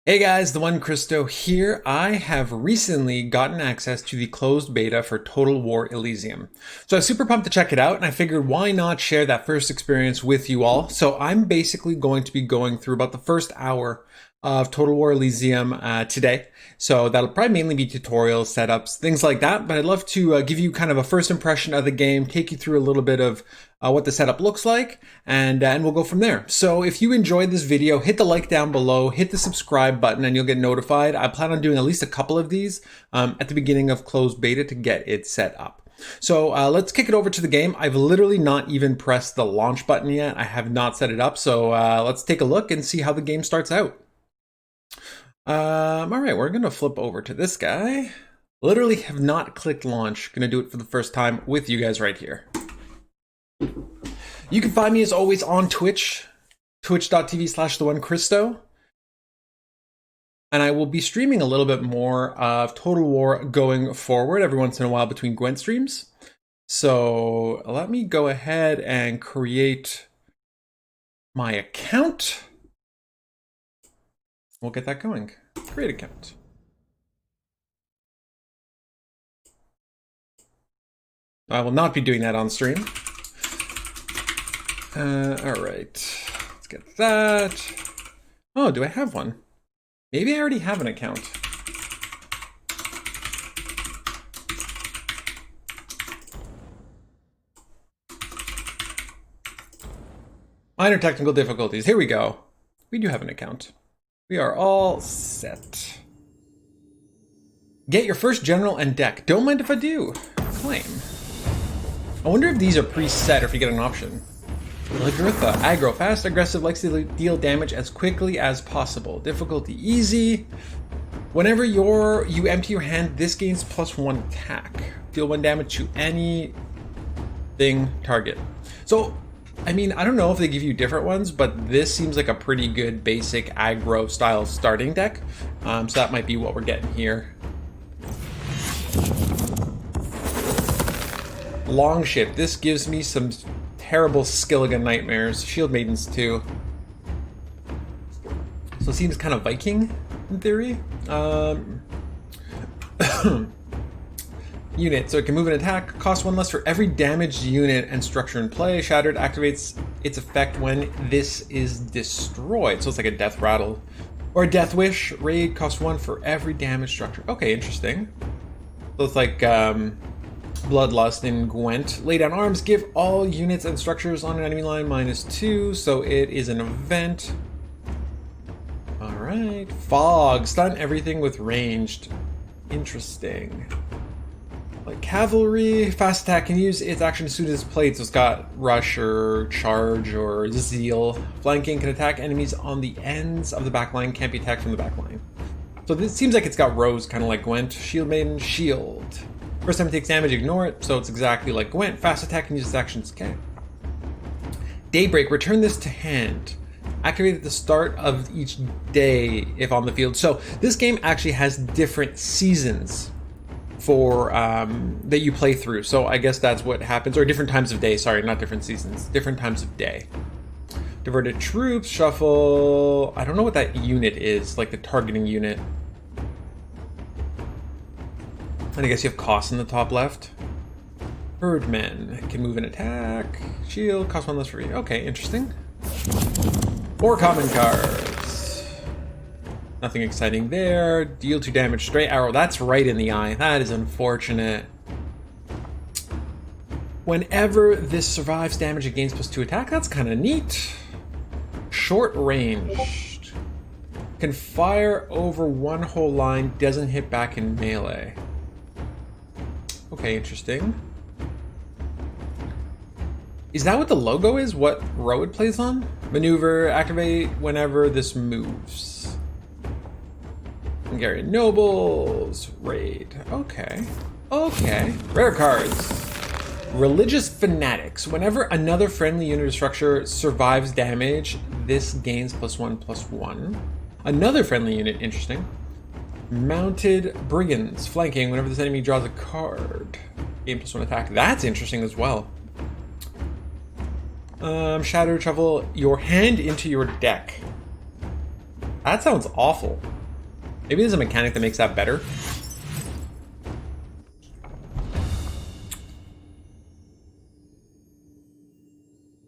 Hey guys, the One Christo here. I have recently gotten access to the closed beta for Total War Elysium. So I was super pumped to check it out, and I figured why not share that first experience with you all. So I'm basically going to be going through about the first hour of Total War Elysium today. So that'll probably mainly be tutorials, setups, things like that. But I'd love to give you kind of a first impression of the game, take you through a little bit of what the setup looks like, and we'll go from there. So if you enjoyed this video, hit the like down below, hit the subscribe button, and you'll get notified. I plan on doing at least a couple of these at the beginning of closed beta to get it set up. So let's kick it over to the game. I've literally not even pressed the launch button yet. I have not set it up. So let's take a look and see how the game starts out. All right, we're gonna flip over to this guy. Literally have not clicked launch. Gonna do it for the first time with you guys right here. You can find me as always on Twitch, twitch.tv/theonechristo. And I will be streaming a little bit more of Total War going forward every once in a while between Gwent streams. So let me go ahead and create my account. We'll get that going. Create account. I will not be doing that on stream. All right, let's get that. Oh, do I have one? Maybe I already have an account. Minor technical difficulties. Here we go. We do have an account. We are all set. Get your first general and deck. Don't mind if I do. Claim. I wonder if these are preset or if you get an option. Lagertha, aggro, fast, aggressive, likes to deal damage as quickly as possible. Difficulty easy. Whenever you empty your hand, this gains +1 attack. Deal 1 damage to anything target. So, I mean, I don't know if they give you different ones, but this seems like a pretty good basic aggro style starting deck. So that might be what we're getting here. Longship. This gives me some terrible Skilligan nightmares. Shield Maidens too. So it seems kind of Viking in theory. Unit, so it can move and attack, cost 1 less for every damaged unit and structure in play. Shattered activates its effect when this is destroyed. So it's like a death rattle or a death wish. Raid costs 1 for every damaged structure. Okay, interesting. So it's like Bloodlust in Gwent. Lay down arms, give all units and structures on an enemy line -2, so it is an event. Alright. Fog, stun everything with ranged. Interesting. Like cavalry, fast attack can use its action as soon as it's played, so it's got rush or charge or zeal. Flanking can attack enemies on the ends of the backline, can't be attacked from the backline. So this seems like it's got rows, kind of like Gwent. Shield Maiden, shield. First time it takes damage, ignore it, so it's exactly like Gwent. Fast attack can use its actions, okay. Daybreak, return this to hand. Activate at the start of each day if on the field. So this game actually has different seasons for that you play through. So I guess that's what happens, or different times of day, sorry, not different seasons, different times of day. Diverted troops, shuffle, I don't know what that unit is, like the targeting unit. And I guess you have costs in the top left. Herdmen can move and attack. Shield, cost 1 less for you. Okay, interesting. 4 common cards. Nothing exciting there. Deal 2 damage. Straight arrow. That's right in the eye. That is unfortunate. Whenever this survives damage, it gains +2 attack. That's kind of neat. Short ranged. Can fire over 1 whole line. Doesn't hit back in melee. Okay, interesting. Is that what the logo is? What row it plays on? Maneuver, activate whenever this moves. Hungarian nobles, raid. Okay. Okay. Rare cards. Religious fanatics. Whenever another friendly unit or structure survives damage, this gains +1/+1. Another friendly unit, interesting. Mounted brigands, flanking. Whenever this enemy draws a card, gain +1 attack. That's interesting as well. Shadow, shuffle your hand into your deck. That sounds awful. Maybe there's a mechanic that makes that better.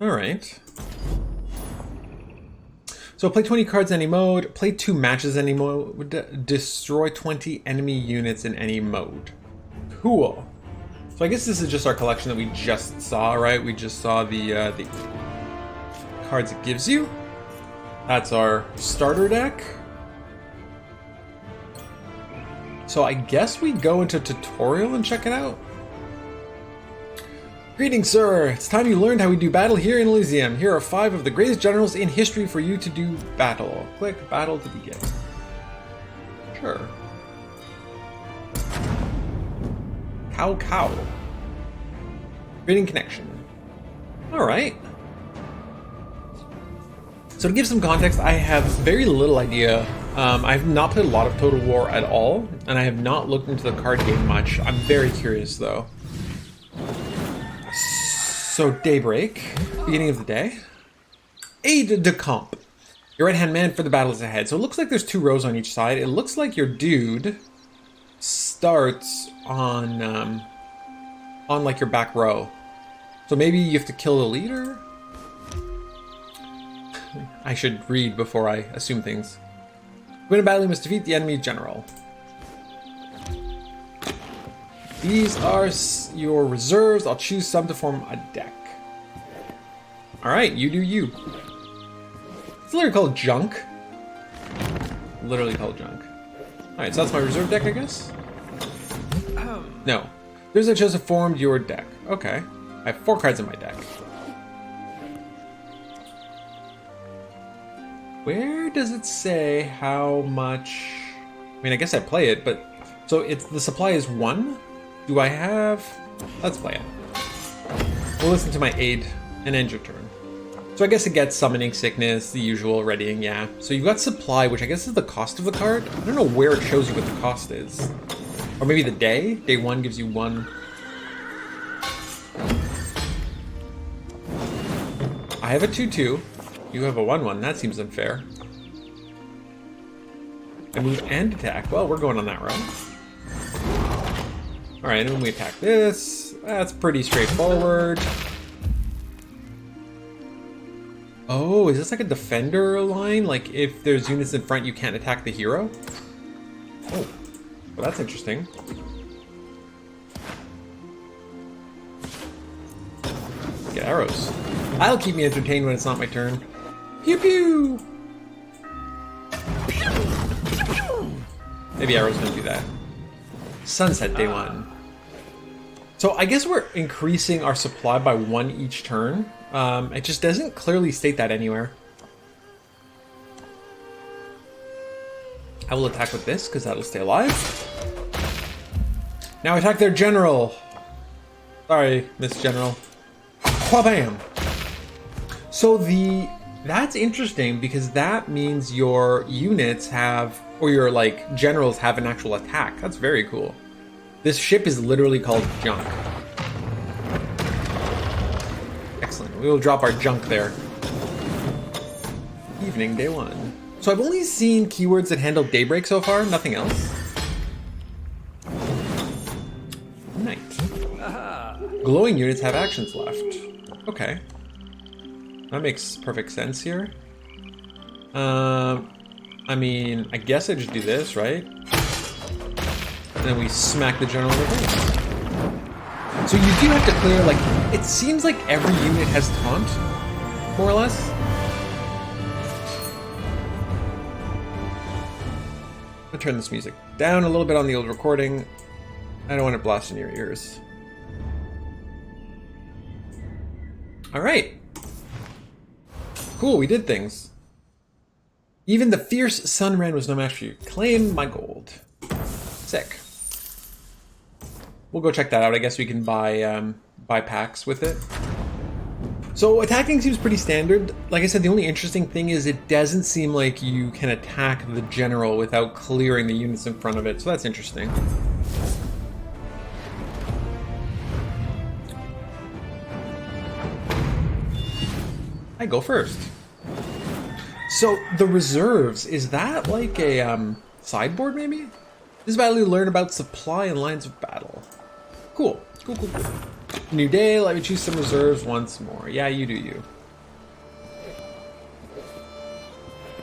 Alright. So play 20 cards in any mode, play 2 matches in any mode, destroy 20 enemy units in any mode. Cool. So I guess this is just our collection that we just saw, right? We just saw the cards it gives you. That's our starter deck. So I guess we go into tutorial and check it out. Greetings, sir. It's time you learned how we do battle here in Elysium. Here are 5 of the greatest generals in history for you to do battle. Click battle to begin. Sure. Cow. Creating connection. Alright. So to give some context, I have very little idea. I've not played a lot of Total War at all, and I have not looked into the card game much. I'm very curious though. So daybreak, beginning of the day. Aide de camp. Your right-hand man for the battles ahead. So it looks like there's 2 rows on each side. It looks like your dude starts on like your back row. So maybe you have to kill the leader? I should read before I assume things. Win a battle, you must defeat the enemy general. These are your reserves. I'll choose some to form a deck. Alright, you do you. It's literally called junk. Literally called junk. Alright, so that's my reserve deck, I guess? No. There's a chance to form your deck. Okay. I have 4 cards in my deck. Where does it say how much... I mean, I guess I play it, but... So it's the supply is 1? Do I have... Let's play it. We'll listen to my aid and end your turn. So I guess it gets Summoning Sickness, the usual readying, yeah. So you've got supply, which I guess is the cost of the card. I don't know where it shows you what the cost is. Or maybe the day? Day 1 gives you 1. I have a 2/2. You have a 1/1. That seems unfair. I move and attack. Well, we're going on that row. Alright, and when we attack this, that's pretty straightforward. Oh, is this like a defender line? Like if there's units in front, you can't attack the hero? Oh, well, that's interesting. Get arrows. That'll keep me entertained when it's not my turn. Pew pew! Maybe arrows don't do that. Sunset day 1. So I guess we're increasing our supply by 1 each turn. It just doesn't clearly state that anywhere. I will attack with this because that'll stay alive. Now attack their general. Sorry, Miss General. Wha-bam! So that's interesting because that means your units have, or your like generals have an actual attack. That's very cool. This ship is literally called junk. Excellent. We will drop our junk there. Evening, day 1. So I've only seen keywords that handle daybreak so far, nothing else. Night. Glowing units have actions left. Okay. That makes perfect sense here. I mean, I guess I just do this, right? And then we smack the general in the face. So you do have to clear, like, it seems like every unit has taunt, more or less. I'll turn this music down a little bit on the old recording. I don't want it blasting your ears. Alright. Cool, we did things. Even the fierce Sunran was no match for you. Claim my gold. Sick. We'll go check that out. I guess we can buy packs with it. So attacking seems pretty standard. Like I said, the only interesting thing is it doesn't seem like you can attack the general without clearing the units in front of it. So that's interesting. I go first. So the reserves, is that like a sideboard maybe? This battle you learn about supply and lines of battle. Cool. Cool, cool, cool. New day, let me choose some reserves once more. Yeah, you do you.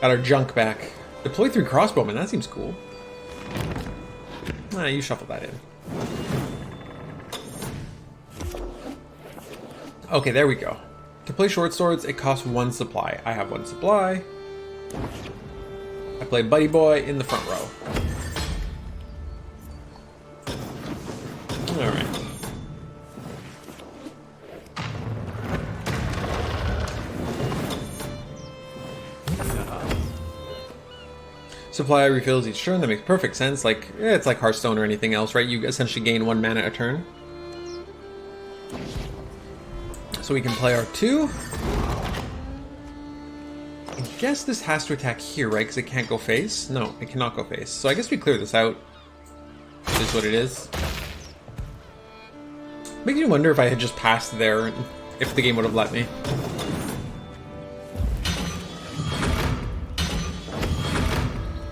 Got our junk back. Deploy 3 crossbowmen, that seems cool. Ah, you shuffle that in. Okay, there we go. To play short swords, it costs 1 supply. I have 1 supply. I play Buddy Boy in the front row. Alright. Supply refills each turn, that makes perfect sense. Like, it's like Hearthstone or anything else, right? You essentially gain 1 mana a turn. So we can play our 2. I guess this has to attack here, right? Because it can't go face? No, it cannot go face. So I guess we clear this out. It is what it is. Makes me wonder if I had just passed there, if the game would have let me.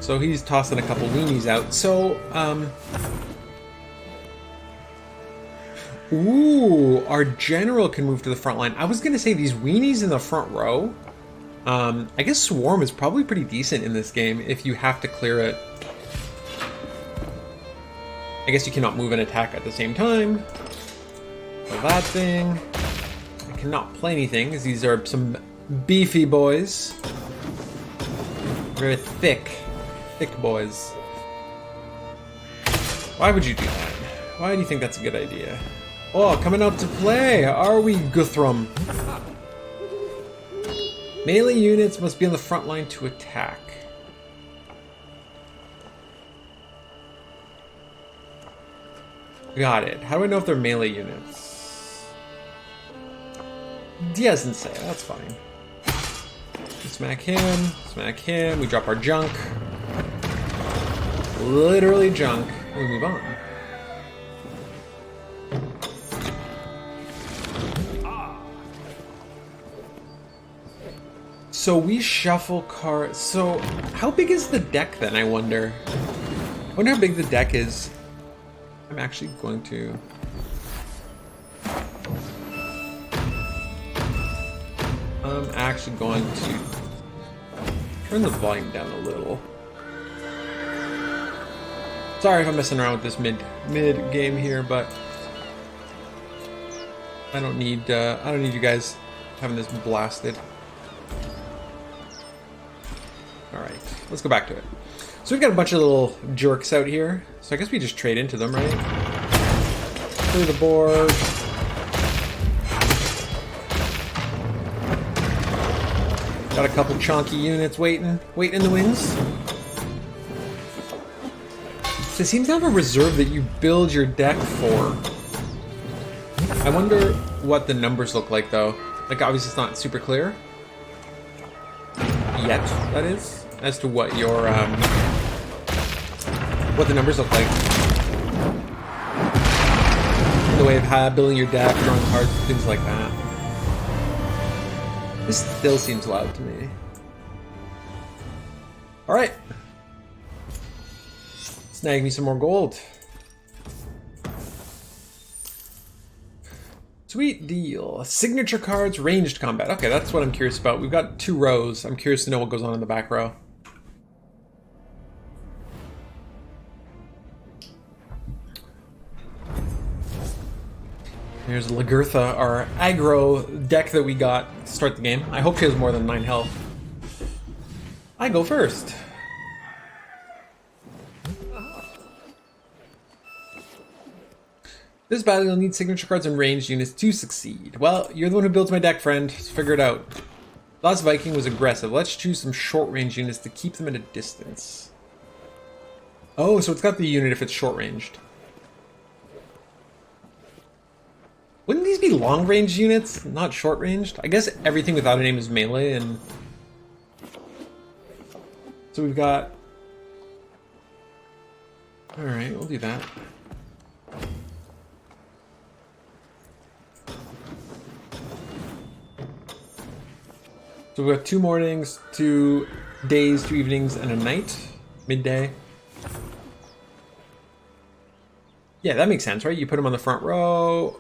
So he's tossing a couple weenies out. So, ooh, our general can move to the front line. I was gonna say these weenies in the front row. I guess Swarm is probably pretty decent in this game if you have to clear it. I guess you cannot move and attack at the same time. So that thing. I cannot play anything because these are some beefy boys. Very thick boys. Why would you do that? Why do you think that's a good idea? Oh, coming out to play! Are we, Guthrum? Melee units must be on the front line to attack. Got it. How do I know if they're melee units? He doesn't say. That's fine. Smack him, we drop our junk. Literally junk. And we move on. So we shuffle cards. So how big is the deck then, I wonder? I wonder how big the deck is. I'm actually going to... I'm actually going to turn the volume down a little. Sorry if I'm messing around with this mid game here, but I don't need you guys having this blasted. All right, let's go back to it. So we've got a bunch of little jerks out here. So I guess we just trade into them, right? Clear the board. Got a couple chonky units waiting in the wings. So it seems to have a reserve that you build your deck for. I wonder what the numbers look like though. Like obviously it's not super clear. Yet, that is. As to what your, what the numbers look like. In the way of building your deck, drawing cards, things like that. This still seems loud to me. Alright. Snag me some more gold. Sweet deal. Signature cards, ranged combat. Okay, that's what I'm curious about. We've got 2 rows. I'm curious to know what goes on in the back row. Here's Lagertha, our aggro deck that we got to start the game. I hope she has more than 9 health. I go first. This battle you'll need signature cards and ranged units to succeed. Well, you're the one who builds my deck, friend. Let's figure it out. Last Viking was aggressive. Let's choose some short range units to keep them at a distance. Oh, so it's got the unit if it's short ranged. Wouldn't these be long range units, not short ranged? I guess everything without a name is melee, and so we've got. All right, we'll do that. So we have 2 mornings, 2 days, 2 evenings, and a night. Midday. Yeah, that makes sense, right? You put them on the front row,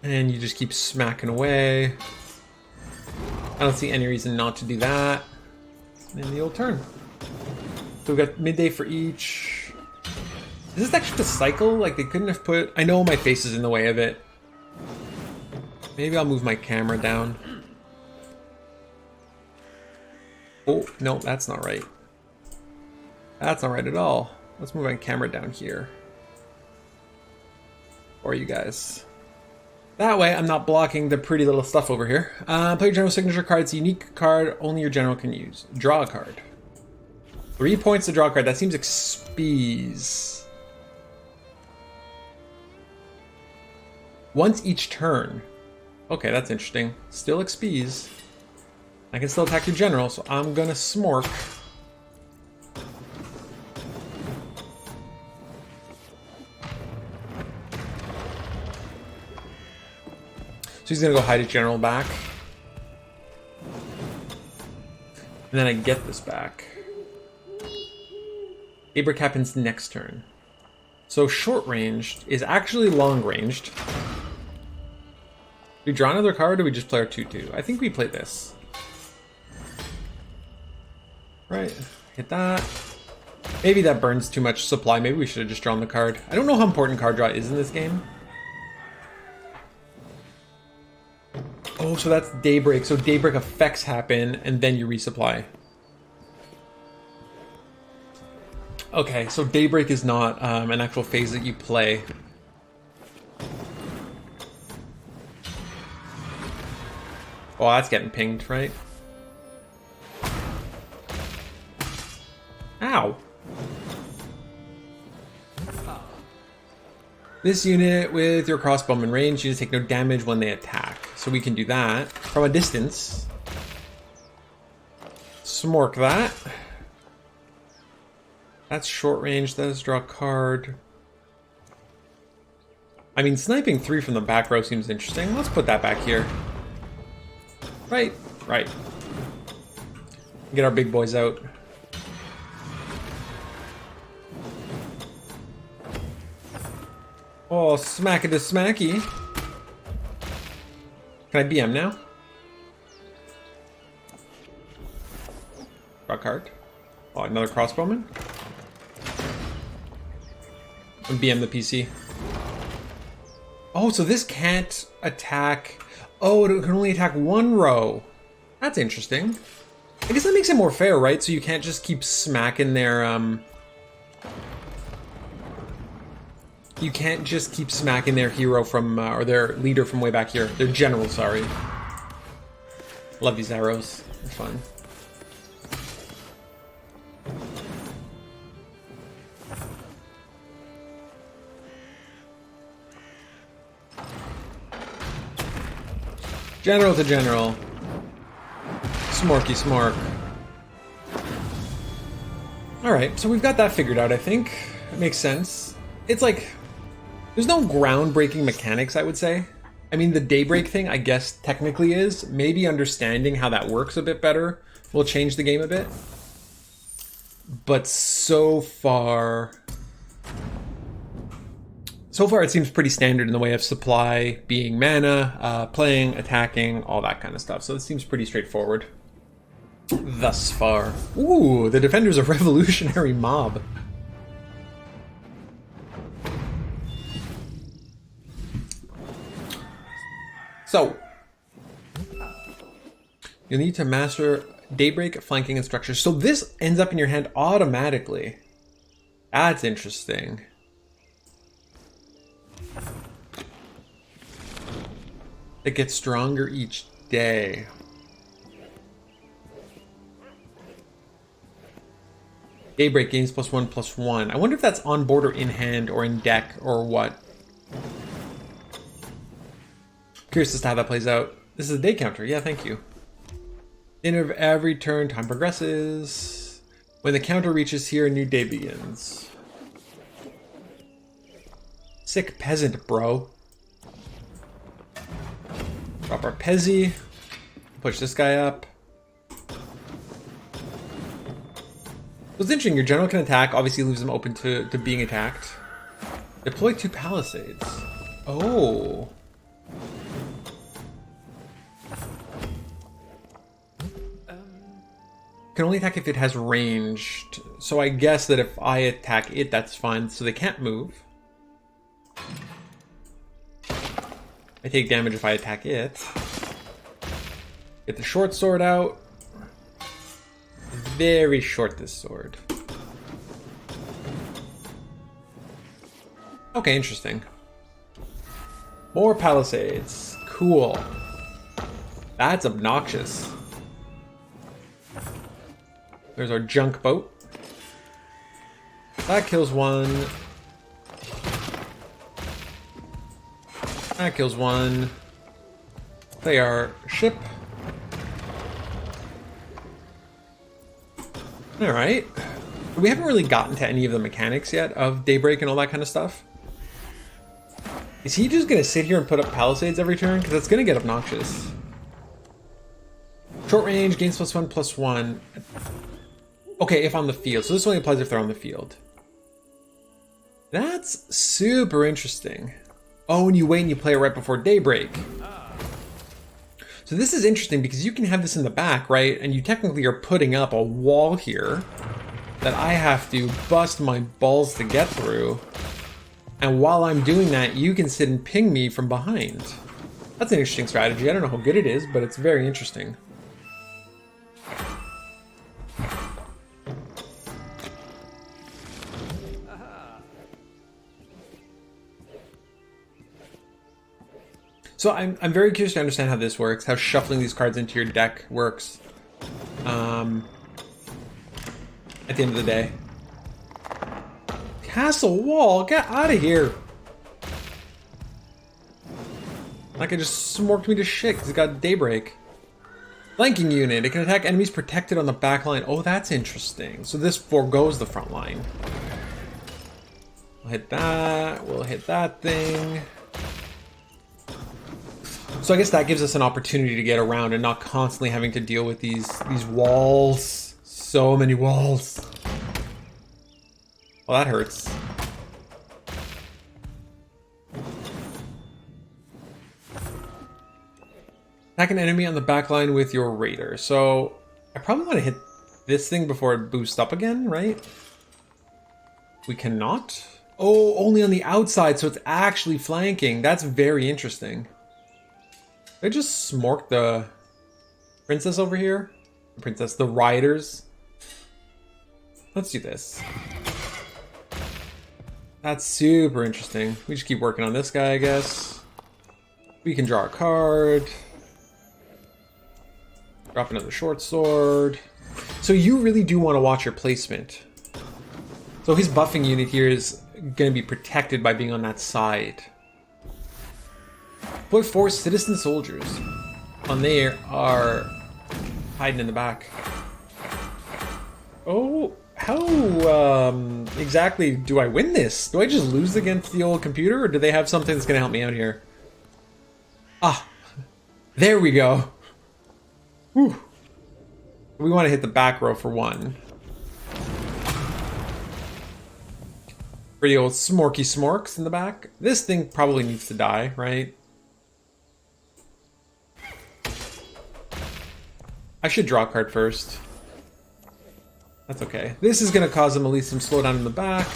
and you just keep smacking away. I don't see any reason not to do that. And the old turn. So we've got midday for each. Is this actually the cycle? Like, they couldn't have put... I know my face is in the way of it. Maybe I'll move my camera down. Oh, no, that's not right. That's not right at all. Let's move my camera down here. For you guys. That way, I'm not blocking the pretty little stuff over here. Play your general signature card. It's a unique card only your general can use. Draw a card. 3 points to draw a card. That seems XP's. Once each turn. Okay, that's interesting. Still XP's. I can still attack your general, so I'm gonna smork. So he's gonna go hide his general back. And then I get this back. Daybreak happens next turn. So short ranged is actually long ranged. Do we draw another card or do we just play our 2/2? I think we play this. Right, hit that. Maybe that burns too much supply. Maybe we should have just drawn the card. I don't know how important card draw is in this game. Oh, so that's Daybreak. So Daybreak effects happen, and then you resupply. Okay, so Daybreak is not an actual phase that you play. Oh, that's getting pinged, right? Ow! This unit with your crossbowman range, you just take no damage when they attack. So we can do that from a distance. Smork that. That's short range. Let's draw a card. I mean, sniping 3 from the back row seems interesting. Let's put that back here. Right, right. Get our big boys out. Oh, smack it to smacky. Can I BM now? Draw a card. Oh, another crossbowman. And BM the PC. Oh, so this can't attack. Oh, it can only attack 1 row. That's interesting. I guess that makes it more fair, right? So you can't just keep smacking their you can't just keep smacking their hero from, or their leader from way back here. Their general, sorry. Love these arrows. They're fun. General to general. Smorky smork. Alright, so we've got that figured out, I think. It makes sense. It's like... there's no groundbreaking mechanics, I would say. I mean, the Daybreak thing, I guess, technically is. Maybe understanding how that works a bit better will change the game a bit. But so far... so far, it seems pretty standard in the way of supply, being mana, playing, attacking, all that kind of stuff. So it seems pretty straightforward. Thus far. Ooh, the Defender's a revolutionary mob. So, you'll need to master Daybreak, flanking, and structure. So this ends up in your hand automatically. That's interesting. It gets stronger each day. Daybreak gains +1/+1. I wonder if that's on board or in hand or in deck or what. Curious as to how that plays out. This is a day counter. Yeah, thank you. End of every turn, time progresses. When the counter reaches here, a new day begins. Sick peasant, bro. Drop our Pezzy. Push this guy up. It's interesting, your general can attack, obviously leaves them open to being attacked. Deploy 2 palisades. Oh. Can only attack if it has ranged. So I guess that if I attack it, that's fine. So they can't move. I take damage if I attack it. Get the short sword out. Very short, this sword. Okay, interesting. More palisades. Cool. That's obnoxious. There's our junk boat. That kills one. That kills one. They are ship. Alright. We haven't really gotten to any of the mechanics yet of Daybreak and all that kind of stuff. Is he just going to sit here and put up palisades every turn? Because that's going to get obnoxious. Short range, gains +1/+1. Okay, if on the field. So this only applies if they're on the field. That's super interesting. Oh, and you wait and you play it right before daybreak. So this is interesting because you can have this in the back, right? And you technically are putting up a wall here that I have to bust my balls to get through. And while I'm doing that, you can sit and ping me from behind. That's an interesting strategy. I don't know how good it is, but it's very interesting. So I'm very curious to understand how this works, how shuffling these cards into your deck works. At the end of the day. Castle Wall, get out of here! Like it just smorked me to shit because it got Daybreak. Flanking unit, it can attack enemies protected on the back line. Oh, that's interesting. So this forgoes the front line. We'll hit that thing. So I guess that gives us an opportunity to get around and not constantly having to deal with these walls. So many walls. Well, that hurts. Attack an enemy on the back line with your raider. So I probably want to hit this thing before it boosts up again, right? We cannot? Oh, only on the outside, so it's actually flanking. That's very interesting. I just smorked the princess over here. The riders. Let's do this. That's super interesting. We just keep working on this guy, I guess. We can draw a card. Drop another short sword. So you really do want to watch your placement. So his buffing unit here is going to be protected by being on that side. Deploy 4 citizen soldiers. On there are hiding in the back. Oh, how exactly do I win this? Do I just lose against the old computer, or do they have something that's going to help me out here? Ah, there we go. Whew. We want to hit the back row for one. Pretty old smorky smorks in the back. This thing probably needs to die, right? I should draw a card first. That's okay. This is going to cause them at least some slowdown in the back.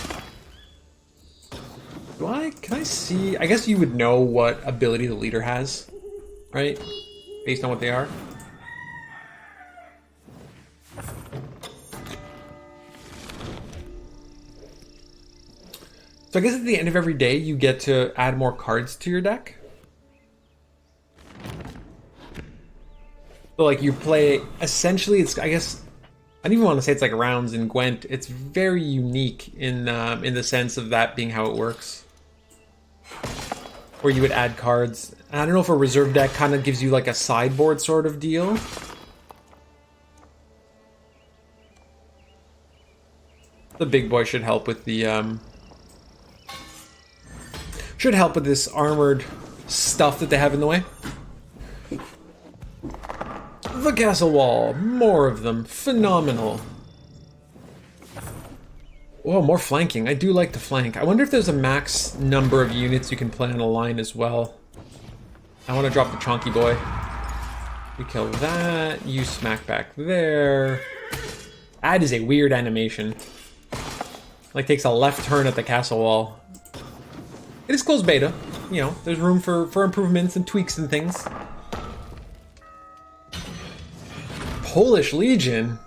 Can I see? I guess you would know what ability the leader has, right? Based on what they are. So I guess at the end of every day, you get to add more cards to your deck. So like you play, essentially it's, I guess, I don't even want to say it's like rounds in Gwent. It's very unique in the sense of that being how it works. Where you would add cards. And I don't know if a reserve deck kind of gives you like a sideboard sort of deal. The big boy should help with the, should help with this armored stuff that they have in the way. The castle wall, more of them, phenomenal. Oh, more flanking. I do like to flank. I wonder if there's a max number of units you can play on a line as well. I want to drop the chonky boy. We kill that. You smack back there. That is a weird animation. Like takes a left turn at the castle wall. It is closed beta. You know, there's room for improvements and tweaks and things. Polish Legion.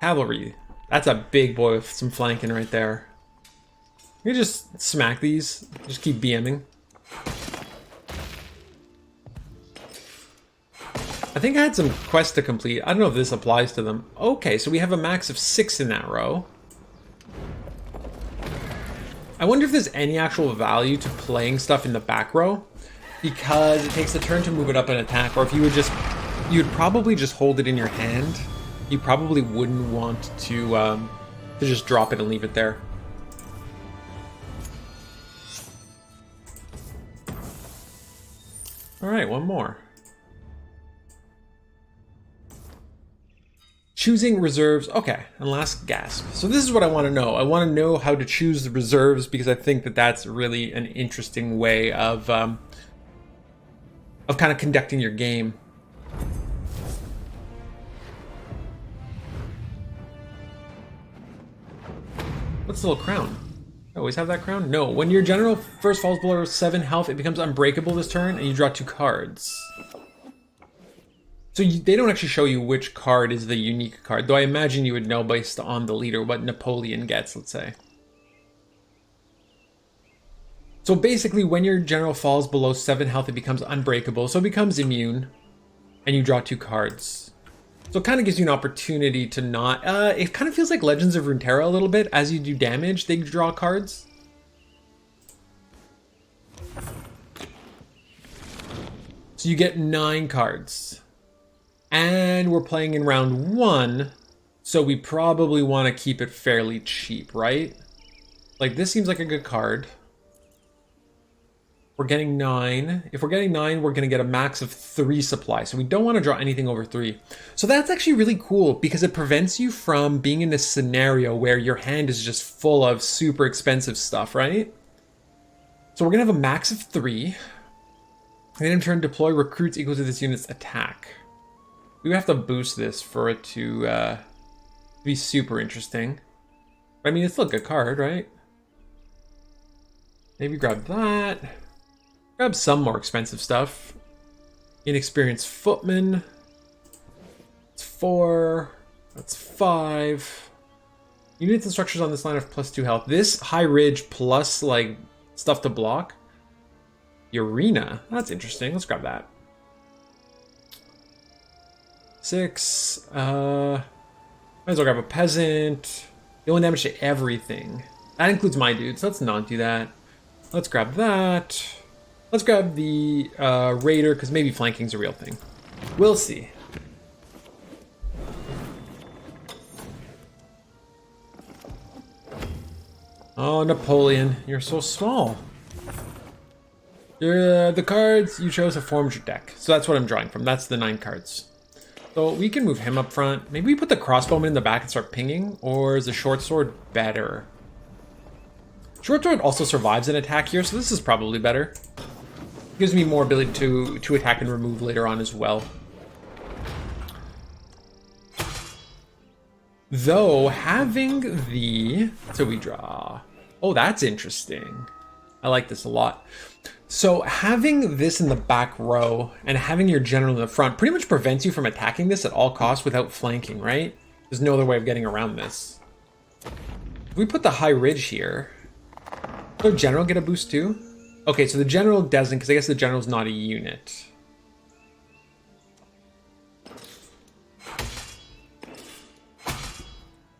Cavalry. That's a big boy with some flanking right there. You can just smack these. Just keep BMing. I think I had some quests to complete. I don't know if this applies to them. Okay, so we have a max of 6 in that row. I wonder if there's any actual value to playing stuff in the back row, because it takes a turn to move it up and attack, or if you would just, you'd probably just hold it in your hand. You probably wouldn't want to just drop it and leave it there. All right, one more. Choosing reserves. Okay, and last gasp. So this is what I want to know. I want to know how to choose the reserves, because I think that that's really an interesting way of kind of conducting your game. What's the little crown? I always have that crown? No. When your general first falls below 7 health, it becomes unbreakable this turn, and you draw 2 cards. So they don't actually show you which card is the unique card, though I imagine you would know based on the leader what Napoleon gets, let's say. So basically, when your general falls below 7 health, it becomes unbreakable, so it becomes immune, and you draw 2 cards. So it kind of gives you an opportunity to not... it kind of feels like Legends of Runeterra a little bit. As you do damage, they draw cards. So you get 9 cards. And we're playing in round 1, so we probably want to keep it fairly cheap, right? Like, this seems like a good card. We're getting 9. If we're getting 9, we're going to get a max of 3 supply. So we don't want to draw anything over 3. So that's actually really cool, because it prevents you from being in this scenario where your hand is just full of super expensive stuff, right? So we're going to have a max of 3. And then in turn, deploy recruits equal to this unit's attack. We would have to boost this for it to be super interesting. I mean, it's still a good card, right? Maybe grab that. Grab some more expensive stuff. Inexperienced footman. It's 4. That's 5. Units and structures on this line have +2 health. This high ridge plus like stuff to block. Arena. That's interesting. Let's grab that. 6. Might as well grab a peasant. Dealing damage to everything. That includes my dudes. Let's not do that. Let's grab that. Let's grab the raider, because maybe flanking's a real thing. We'll see. Oh, Napoleon, you're so small. The cards you chose have formed your deck. So that's what I'm drawing from. That's the 9 cards. So we can move him up front. Maybe we put the crossbowman in the back and start pinging, or is the short sword better? Short sword also survives an attack here, so this is probably better. Gives me more ability to attack and remove later on as well. Though having the... So we draw... Oh, that's interesting. I like this a lot. So having this in the back row and having your general in the front pretty much prevents you from attacking this at all costs without flanking, right? There's no other way of getting around this. If we put the high ridge here, does the general get a boost too? Okay, so the general doesn't, because I guess the general's not a unit.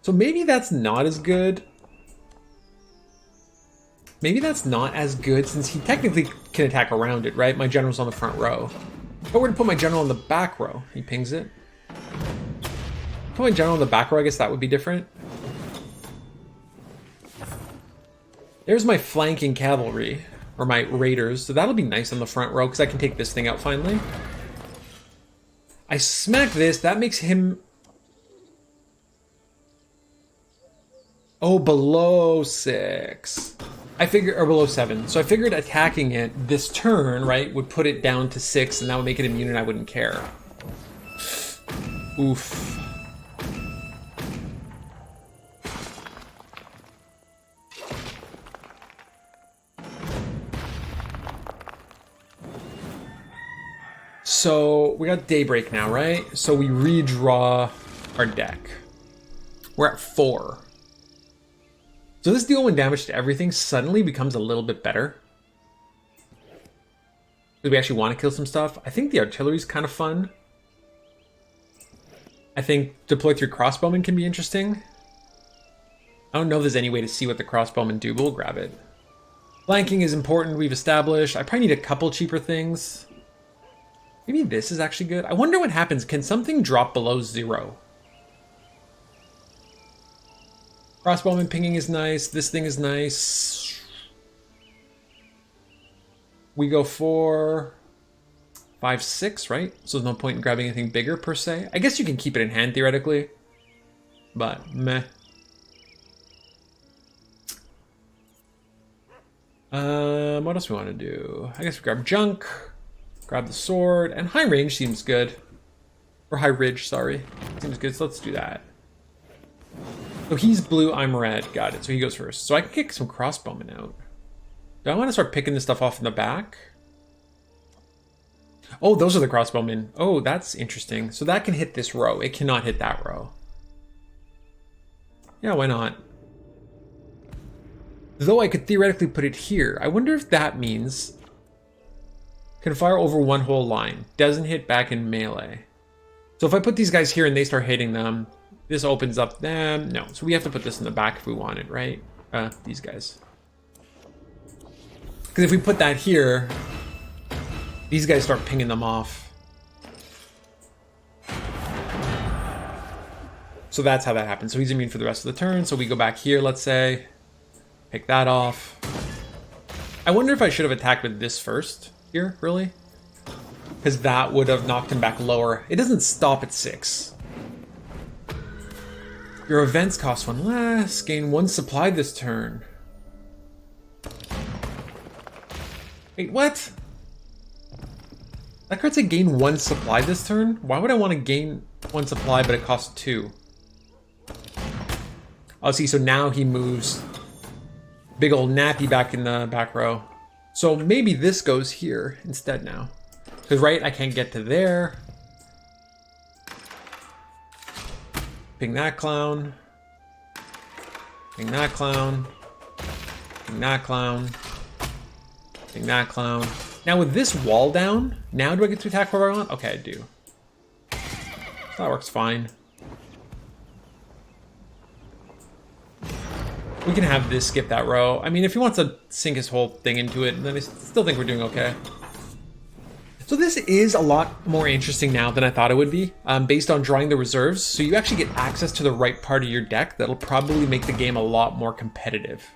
So maybe that's not as good. Maybe that's not as good, since he technically can attack around it, right? My general's on the front row. If I were to put my general in the back row, he pings it. Put my general in the back row, I guess that would be different. There's my flanking cavalry, or my raiders, so that'll be nice on the front row, because I can take this thing out finally. I smack this, that makes him... Oh, below 6. I figured, or below 7. So I figured attacking it this turn, right, would put it down to 6, and that would make it immune and I wouldn't care. Oof. So we got Daybreak now, right? So we redraw our deck. We're at 4. So this deal when damage to everything suddenly becomes a little bit better. Do we actually want to kill some stuff? I think the artillery's kind of fun. I think deploy 3 crossbowmen can be interesting. I don't know if there's any way to see what the crossbowmen do, but we'll grab it. Flanking is important, we've established. I probably need a couple cheaper things. Maybe this is actually good. I wonder what happens. Can something drop below 0? Crossbowman pinging is nice. This thing is nice. We go for 5, 6, right? So there's no point in grabbing anything bigger per se. I guess you can keep it in hand theoretically, but meh. What else we want to do? I guess we grab junk, grab the sword, and high range seems good. Or high ridge, sorry. Seems good, so let's do that. So he's blue, I'm red. Got it. So he goes first. So I can kick some crossbowmen out. Do I want to start picking this stuff off in the back? Oh, those are the crossbowmen. Oh, that's interesting. So that can hit this row. It cannot hit that row. Yeah, why not? Though I could theoretically put it here. I wonder if that means... Can fire over one whole line. Doesn't hit back in melee. So if I put these guys here and they start hitting them... This opens up them. No, so we have to put this in the back if we want it, right? These guys. Because if we put that here, these guys start pinging them off. So that's how that happens. So he's immune for the rest of the turn. So we go back here, let's say. Pick that off. I wonder if I should have attacked with this first here, really? Because that would have knocked him back lower. It doesn't stop at 6. Your events cost 1 less. Gain 1 supply this turn. Wait, what? That card said gain 1 supply this turn? Why would I want to gain 1 supply but it costs 2? Oh, see, so now he moves big old Nappy back in the back row. So maybe this goes here instead now. Because, right, I can't get to there. Ping that clown. Ping that clown. Ping that clown. Ping that clown. Now with this wall down, now do I get to attack wherever I want? Okay, I do. That works fine. We can have this skip that row. I mean, if he wants to sink his whole thing into it, then I still think we're doing okay. So this is a lot more interesting now than I thought it would be, based on drawing the reserves. So you actually get access to the right part of your deck that'll probably make the game a lot more competitive.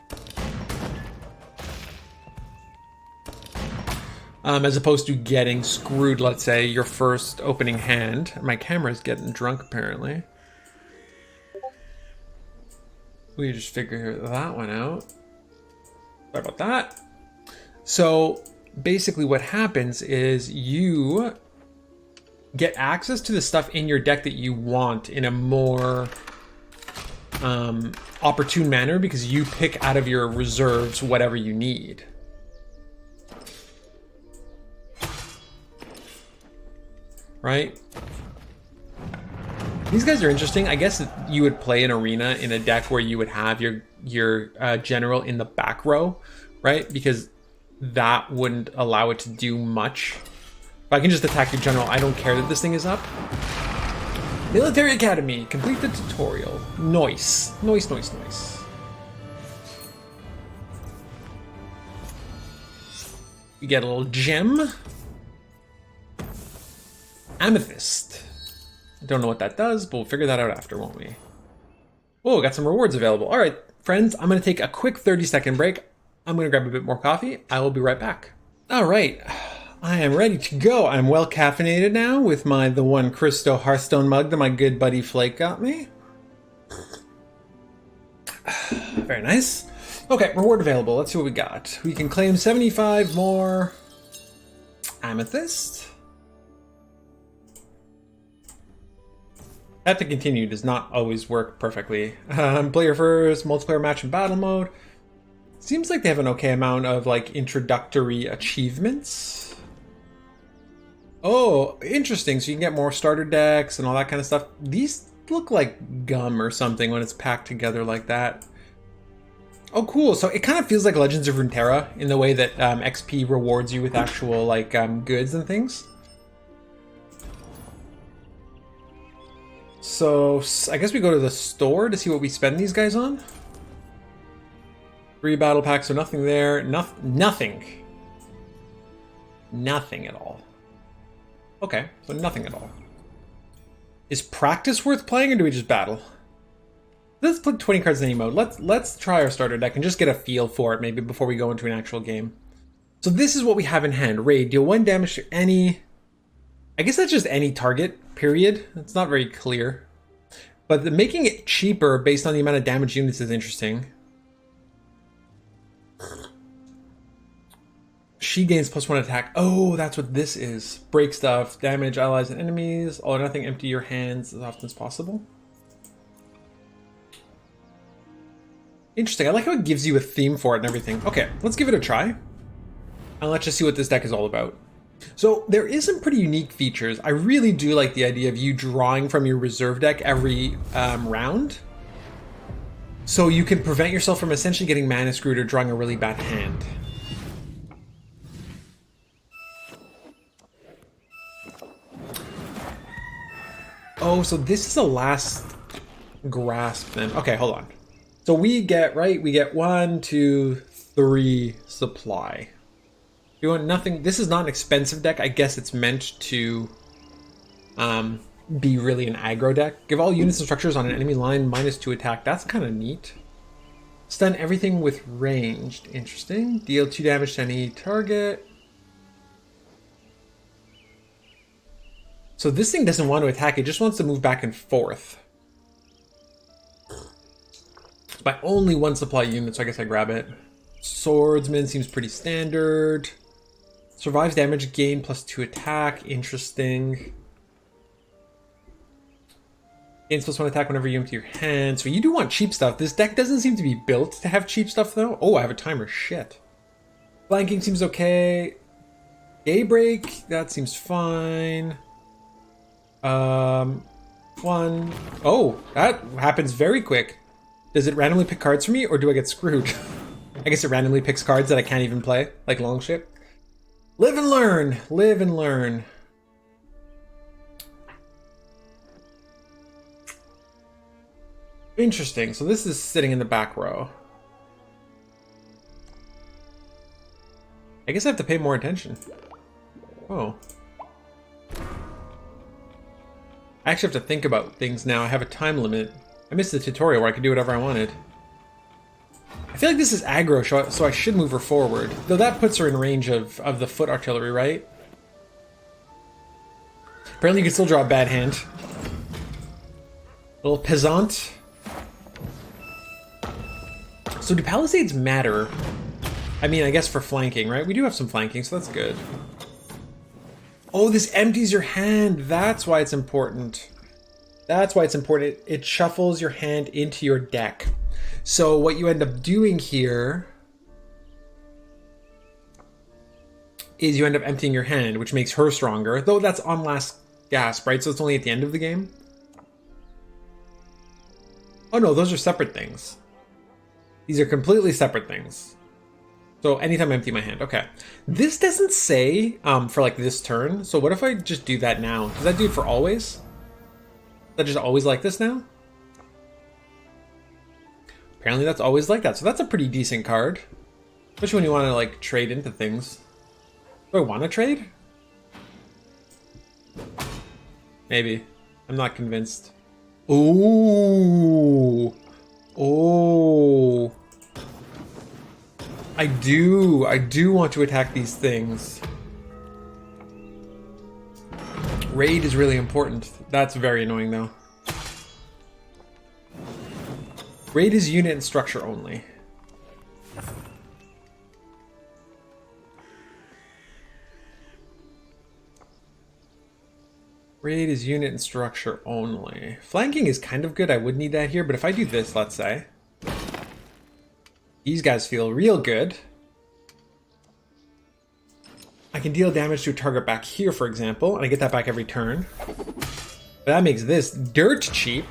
As opposed to getting screwed, let's say, your first opening hand. My camera's getting drunk, apparently. We just figure that one out. Sorry about that. So basically what happens is you get access to the stuff in your deck that you want in a more opportune manner because you pick out of your reserves whatever you need. Right? These guys are interesting. I guess you would play an arena in a deck where you would have your general in the back row, right? Because that wouldn't allow it to do much. If I can just attack your general, I don't care that this thing is up. Military Academy, complete the tutorial. Nice. Nice, nice, nice. We get a little gem. Amethyst. Don't know what that does, but we'll figure that out after, won't we? Oh, got some rewards available. All right, friends, I'm going to take a quick 30-second break. I'm going to grab a bit more coffee. I will be right back. All right, I am ready to go. I'm well caffeinated now with the one Crystal Hearthstone mug that my good buddy Flake got me. Very nice. Okay, reward available. Let's see what we got. We can claim 75 more amethyst. Have to continue does not always work perfectly. Player first, multiplayer match in battle mode. Seems like they have an okay amount of like introductory achievements. Oh, interesting. So you can get more starter decks and all that kind of stuff. These look like gum or something when it's packed together like that. Oh, cool. So it kind of feels like Legends of Runeterra in the way that XP rewards you with actual like goods and things. So I guess we go to the store to see what we spend these guys on. 3 battle packs, so nothing there. Nothing. Nothing at all. Okay, so nothing at all. Is practice worth playing, or do we just battle? Let's put 20 cards in any mode. Let's try our starter deck and just get a feel for it maybe before we go into an actual game. So this is what we have in hand. Raid, deal 1 damage to any... I guess that's just any target, period. It's not very clear. But making it cheaper based on the amount of damage units is interesting. She gains +1 attack. Oh, that's what this is. Break stuff, damage allies and enemies, all or nothing, empty your hands as often as possible. Interesting. I like how it gives you a theme for it and everything. Okay, let's give it a try. And let's just see what this deck is all about. So there is some pretty unique features. I really do like the idea of you drawing from your reserve deck every round. So you can prevent yourself from essentially getting mana screwed or drawing a really bad hand. Oh, so this is the last grasp then. Okay, hold on. So we get 1, 2, 3 supply. You want nothing. This is not an expensive deck. I guess it's meant to be really an aggro deck. Give all units and structures on an enemy line -2 attack. That's kind of neat. Stun everything with ranged. Interesting. Deal 2 damage to any target. So this thing doesn't want to attack. It just wants to move back and forth. By only 1 supply unit, so I guess I grab it. Swordsman seems pretty standard. Survives damage gain +2 attack. Interesting. Gains +1 attack whenever you empty your hand. So you do want cheap stuff. This deck doesn't seem to be built to have cheap stuff though. Oh, I have a timer. Shit. Flanking seems okay. Daybreak, that seems fine. 1. Oh, that happens very quick. Does it randomly pick cards for me, or do I get screwed? I guess it randomly picks cards that I can't even play, like Longship. Live and learn! Live and learn. Interesting, so this is sitting in the back row. I guess I have to pay more attention. Oh. I actually have to think about things now. I have a time limit. I missed the tutorial where I could do whatever I wanted. I feel like this is aggro, so I should move her forward. Though that puts her in range of the foot artillery, right? Apparently you can still draw a bad hand. Little peasant. So do palisades matter? I mean, I guess for flanking, right? We do have some flanking, so that's good. Oh, this empties your hand. That's why it's important. That's why it's important. It shuffles your hand into your deck. So what you end up doing here is you end up emptying your hand, which makes her stronger. Though that's on last gasp, right? So it's only at the end of the game. Oh no, those are separate things. These are completely separate things. So anytime I empty my hand, okay. This doesn't say for like this turn. So what if I just do that now? Does that do it for always? Is that just always like this now? Apparently that's always like that. So that's a pretty decent card. Especially when you want to like trade into things. Do I want to trade? Maybe. I'm not convinced. Ooh. Oh. I do want to attack these things. Raid is really important. That's very annoying though. Raid is unit and structure only. Raid is unit and structure only. Flanking is kind of good. I would need that here, but if I do this, let's say. These guys feel real good. I can deal damage to a target back here, for example, and I get that back every turn. But that makes this dirt cheap.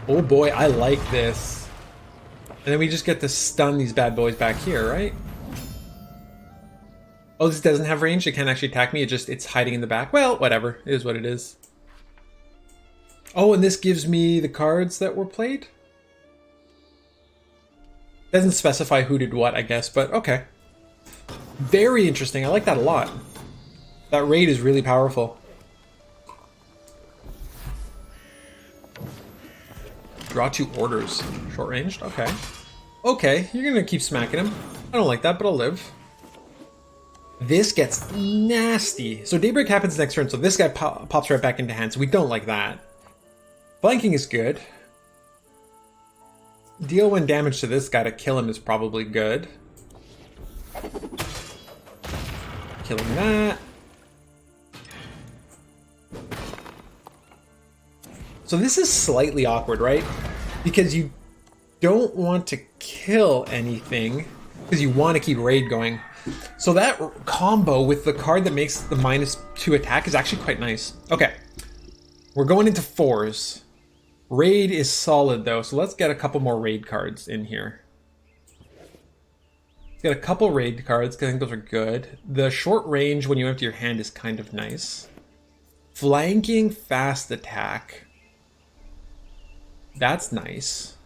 Oh boy, I like this. And then we just get to stun these bad boys back here, right? Oh, this doesn't have range? It can't actually attack me, it's hiding in the back. Well, whatever, it is what it is. Oh, and this gives me the cards that were played? Doesn't specify who did what, I guess, but okay. Very interesting, I like that a lot. That raid is really powerful. Draw 2 orders. Short ranged, okay. Okay, you're gonna keep smacking him. I don't like that, but I'll live. This gets nasty. So Daybreak happens next turn, so this guy pops right back into hand, so we don't like that. Flanking is good. Deal 1 damage to this guy to kill him is probably good. Killing that. So this is slightly awkward, right? Because you don't want to kill anything, because you want to keep raid going. So that combo with the card that makes the -2 attack is actually quite nice. Okay, we're going into 4s. Raid is solid though, so let's get a couple more raid cards in here. Get a couple raid cards, because I think those are good. The short range when you empty your hand is kind of nice. Flanking, fast attack. That's nice.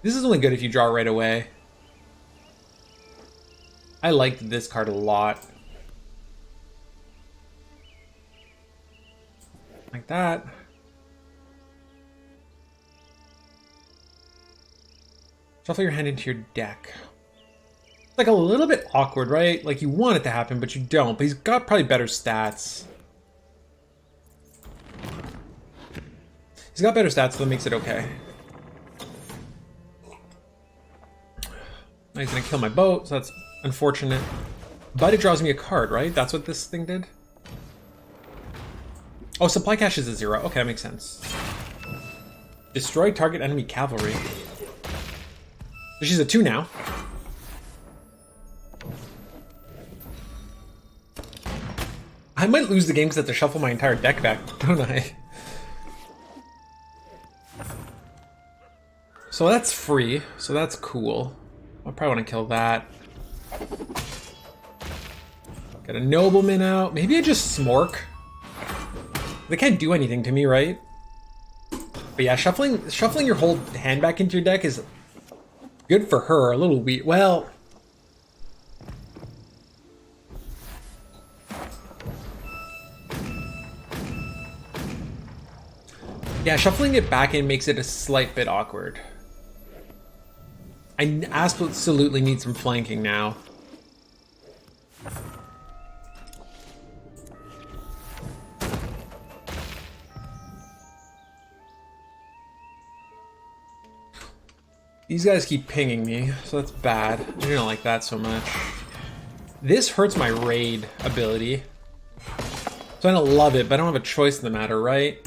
This is only good if you draw right away. I liked this card a lot. Like that. Shuffle your hand into your deck. It's like a little bit awkward, right? Like you want it to happen, but you don't. But he's got probably better stats. He's got better stats, so that makes it okay. Now he's gonna kill my boat, so that's unfortunate. But it draws me a card, right? That's what this thing did? Oh, supply cache is a 0. Okay, that makes sense. Destroy target enemy cavalry. So she's a 2 now. I might lose the game because I have to shuffle my entire deck back, don't I? So that's free, so that's cool. I'll probably want to kill that. Get a nobleman out. Maybe I just smork. They can't do anything to me, right? But yeah, shuffling your whole hand back into your deck is good for her. A little weird. Well, yeah, shuffling it back in makes it a slight bit awkward. I absolutely need some flanking now. These guys keep pinging me, so that's bad. I don't like that so much. This hurts my raid ability. So I don't love it, but I don't have a choice in the matter, right?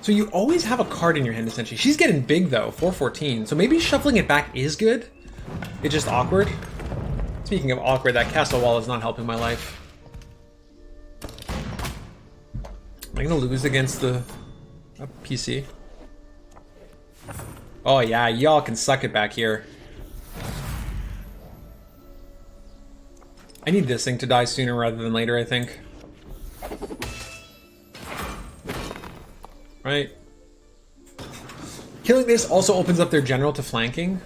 So you always have a card in your hand, essentially. She's getting big, though, 414. So maybe shuffling it back is good. It's just awkward. Speaking of awkward, that castle wall is not helping my life. Am I going to lose against the PC? Oh, yeah, y'all can suck it back here. I need this thing to die sooner rather than later, I think. Right? Killing this also opens up their general to flanking.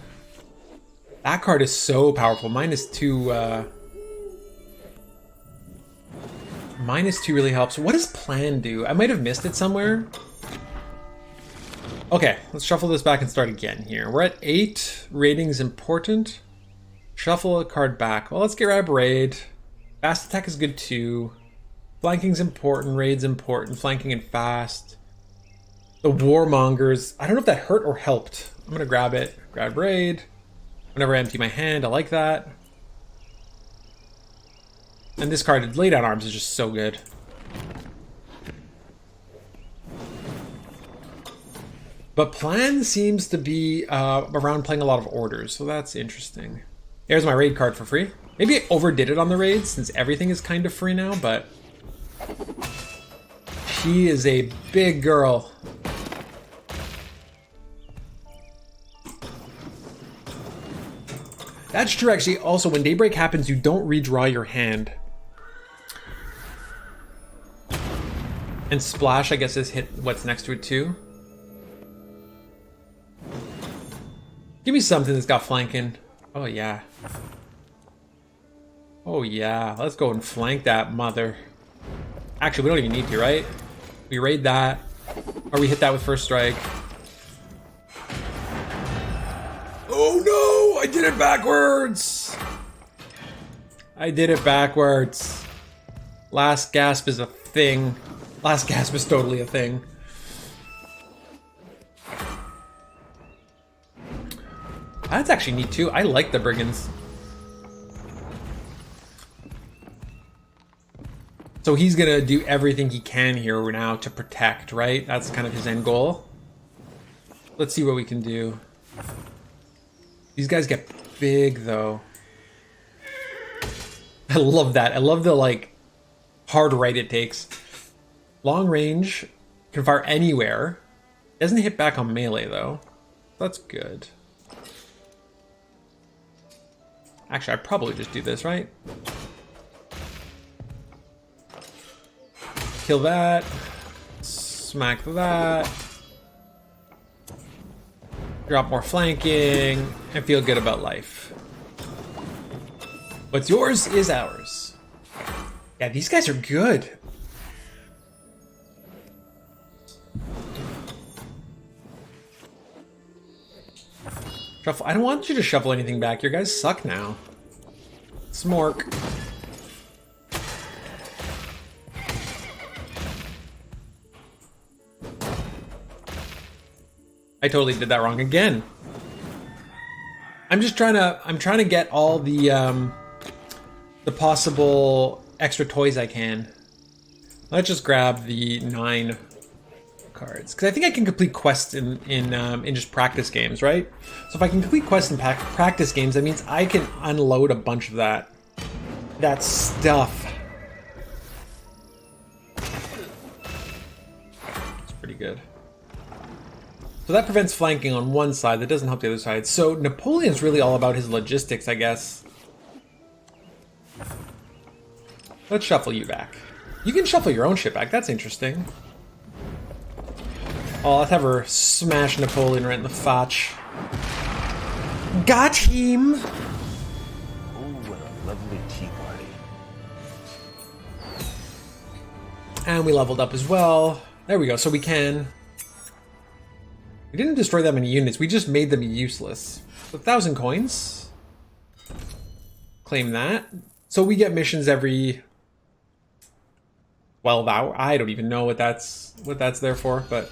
That card is so powerful. -2, -2 really helps. What does plan do? I might have missed it somewhere. Okay, let's shuffle this back and start again here. We're at 8. Rating's important. Shuffle a card back. Well, let's grab raid. Fast attack is good too. Flanking's important. Raid's important. Flanking and fast. The warmongers. I don't know if that hurt or helped. I'm gonna grab it. Grab raid. Whenever I empty my hand, I like that. And this card, Lay Down Arms, is just so good. But plan seems to be around playing a lot of orders, so that's interesting. There's my raid card for free. Maybe I overdid it on the raid since everything is kind of free now, but she is a big girl. That's true, actually. Also, when Daybreak happens, you don't redraw your hand. And Splash, I guess, is hit what's next to it too. Give me something that's got flanking. Oh, yeah. Oh, yeah. Let's go and flank that mother. Actually, we don't even need to, right? We raid that. Or we hit that with first strike. Oh, no! I did it backwards! I did it backwards. Last gasp is a thing. Last gasp is totally a thing. That's actually neat too. I like the brigands. So he's gonna do everything he can here now to protect, right? That's kind of his end goal. Let's see what we can do. These guys get big though. I love that. I love the like hard right it takes. Long range, can fire anywhere. Doesn't hit back on melee though. That's good. Actually, I'd probably just do this, right? Kill that. Smack that. Drop more flanking. And feel good about life. What's yours is ours. Yeah, these guys are good. Shuffle. I don't want you to shuffle anything back. Your guys suck now. Smork. I totally did that wrong again. I'm trying to get all the possible extra toys I can. Let's just grab the 9 cards, because I think I can complete quests in just practice games, right? So if I can complete quests in practice games, that means I can unload a bunch of that stuff. It's pretty good. So that prevents flanking on one side. That doesn't help the other side. So Napoleon's really all about his logistics, I guess. Let's shuffle you back. You can shuffle your own shit back. That's interesting. Oh, let's have her smash Napoleon right in the fotch. Got him! Oh, what a lovely tea party. And we leveled up as well. There we go, so we can... We didn't destroy that many units, we just made them useless. 1,000 coins. Claim that. So we get missions every 12 hours. I don't even know what that's there for, but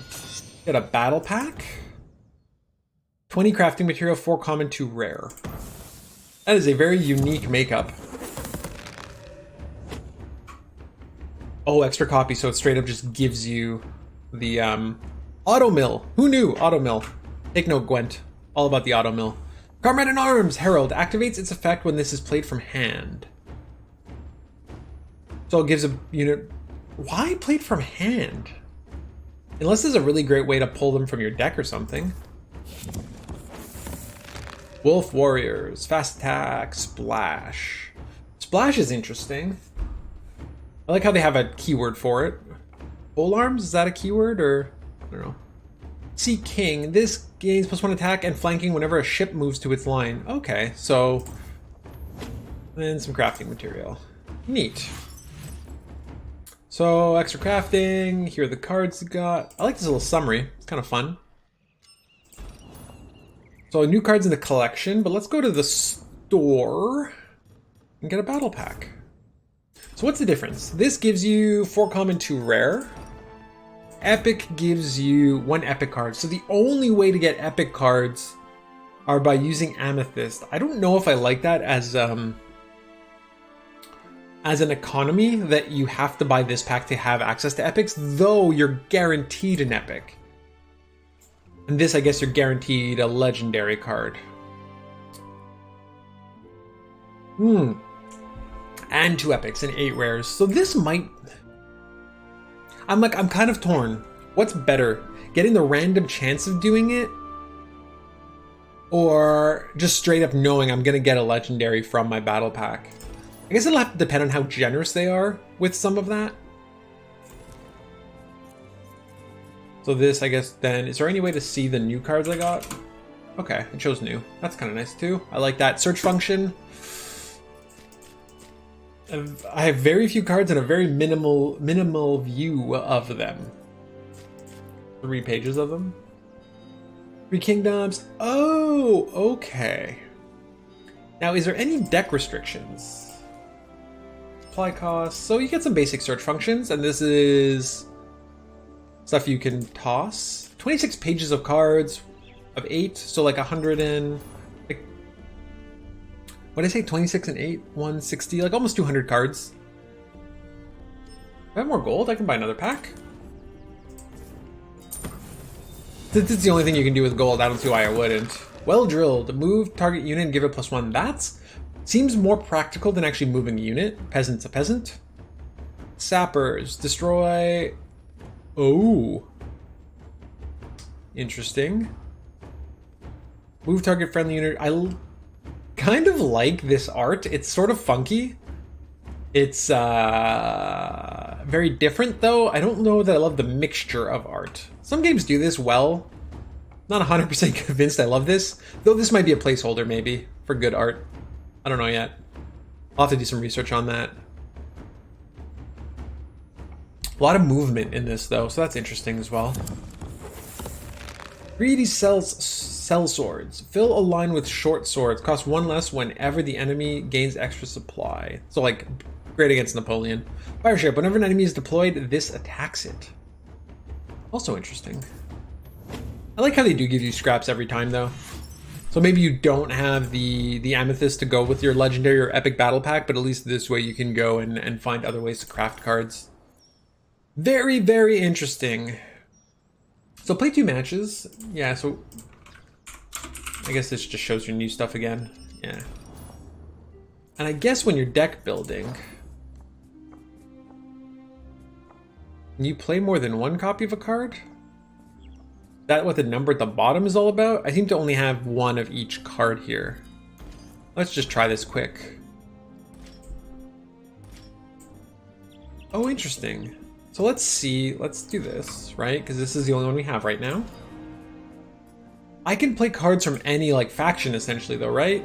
get a battle pack. 20 crafting material, 4 common, 2 rare. That is a very unique makeup. Oh, extra copy, so it straight up just gives you the auto mill. Who knew? Auto mill. Take note, Gwent. All about the auto mill. Comrade in Arms Herald activates its effect when this is played from hand. So it gives a unit. Why played from hand? Unless there's a really great way to pull them from your deck or something. Wolf Warriors, fast attack, splash. Splash is interesting. I like how they have a keyword for it. Pole arms, is that a keyword or I don't know. Sea King, this gains +1 attack and flanking whenever a ship moves to its line. Okay, so then some crafting material. Neat. So extra crafting, here are the cards you got. I like this little summary, it's kind of fun. So new cards in the collection, but let's go to the store and get a battle pack. So what's the difference? This gives you 4 common, 2 rare. Epic gives you 1 epic card. So the only way to get epic cards are by using Amethyst. I don't know if I like that as an economy, that you have to buy this pack to have access to epics, though you're guaranteed an epic. And this, I guess you're guaranteed a legendary card. And 2 epics and 8 rares. So this might... I'm kind of torn. What's better? Getting the random chance of doing it? Or just straight up knowing I'm going to get a legendary from my battle pack? I guess it'll have to depend on how generous they are with some of that. So this, I guess, then... Is there any way to see the new cards I got? Okay, it shows new. That's kind of nice too. I like that. Search function. I have very few cards and a very minimal view of them. 3 pages of them. 3 kingdoms. Oh, okay. Now, is there any deck restrictions? Supply costs. So you get some basic search functions, and this is stuff you can toss. 26 pages of cards of 8, so like 100 and... What did I say? 26 and 8? 160? Like almost 200 cards. If I have more gold, I can buy another pack. Since it's the only thing you can do with gold, I don't see why I wouldn't. Well drilled. Move target unit and give it +1. That seems more practical than actually moving a unit. Peasant's a peasant. Sappers. Destroy... Oh. Interesting. Move target friendly unit. I kind of like this art. It's sort of funky. It's very different though. I don't know that I love the mixture of art. Some games do this well. Not 100% convinced I love this, though this might be a placeholder maybe for good art. I don't know yet. I'll have to do some research on that. A lot of movement in this though, so that's interesting as well. Greedy cell swords. Fill a line with short swords. Cost 1 less whenever the enemy gains extra supply. So like, great against Napoleon. Fire ship. Whenever an enemy is deployed, this attacks it. Also interesting. I like how they do give you scraps every time though. So maybe you don't have the amethyst to go with your legendary or epic battle pack, but at least this way you can go and find other ways to craft cards. Very, very interesting. So play 2 matches. Yeah, so I guess this just shows your new stuff again. Yeah. And I guess when you're deck building, can you play more than 1 copy of a card? Is that what the number at the bottom is all about? I seem to only have 1 of each card here. Let's just try this quick. Oh, interesting. So let's see, let's do this, right? Because this is the only one we have right now. I can play cards from any, like, faction, essentially, though, right?